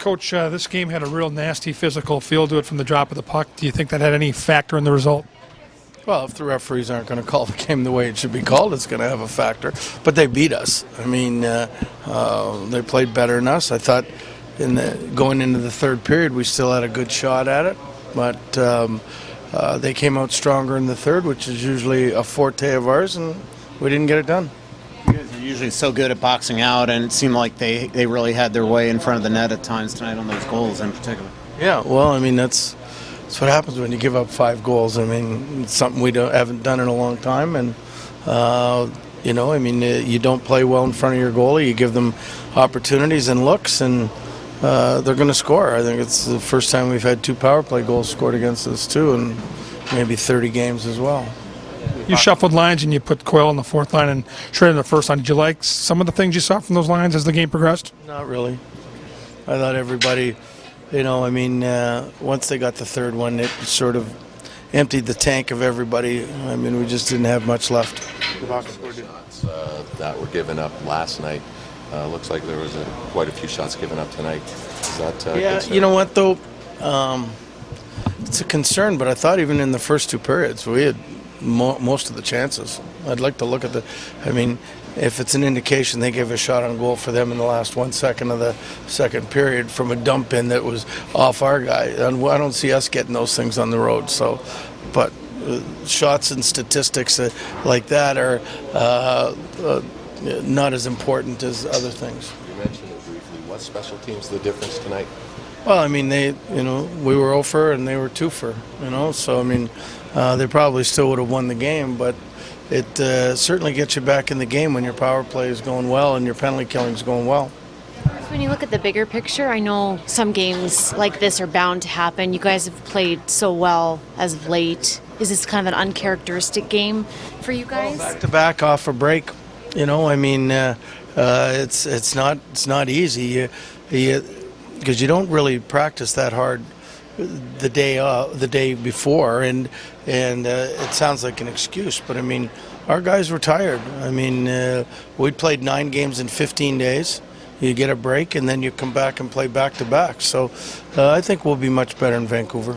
Coach, this game had a real nasty physical feel to it from the drop of the puck. Do you think that had any factor in the result? Well, if the referees aren't going to call the game the way it should be called, it's going to have a factor. But they beat us. I mean, they played better than us. I thought going into the third period, we still had a good shot at it. But they came out stronger in the third, which is usually a forte of ours, and we didn't get it done. You guys are usually so good at boxing out, and it seemed like they really had their way in front of the net at times tonight on those goals in particular. Yeah, well, I mean, that's what happens when you give up 5 goals. I mean, it's something we haven't done in a long time, and you don't play well in front of your goalie. You give them opportunities and looks, and they're going to score. I think it's the first time we've had 2 power play goals scored against us too, and maybe 30 games as well. You shuffled lines and you put Coyle on the fourth line and Shred in the first line. Did you like some of the things you saw from those lines as the game progressed? Not really. I thought everybody, once they got the third one, it sort of emptied the tank of everybody. I mean, we just didn't have much left. Shots that were given up last night. Looks like there was quite a few shots given up tonight. Is that yeah, concern? You know what, though? It's a concern, but I thought even in the first 2 periods, we had most of the chances. I'd like to look at if it's an indication they gave a shot on goal for them in the last 1 second of the second period from a dump in that was off our guy. And I don't see us getting those things on the road. So, but shots and statistics like that are not as important as other things. You mentioned it briefly. Was special teams the difference tonight? Well, I mean, we were 0 for and they were 2 for, so I mean, they probably still would have won the game, but it certainly gets you back in the game when your power play is going well and your penalty killing is going well. When you look at the bigger picture, I know some games like this are bound to happen. You guys have played so well as of late. Is this kind of an uncharacteristic game for you guys? Well, back to back off a break, it's not easy because you don't really practice that hard the day before, and it sounds like an excuse, but I mean, our guys were tired. I mean, we played 9 games in 15 days. You get a break, and then you come back and play back to back. So I think we'll be much better in Vancouver.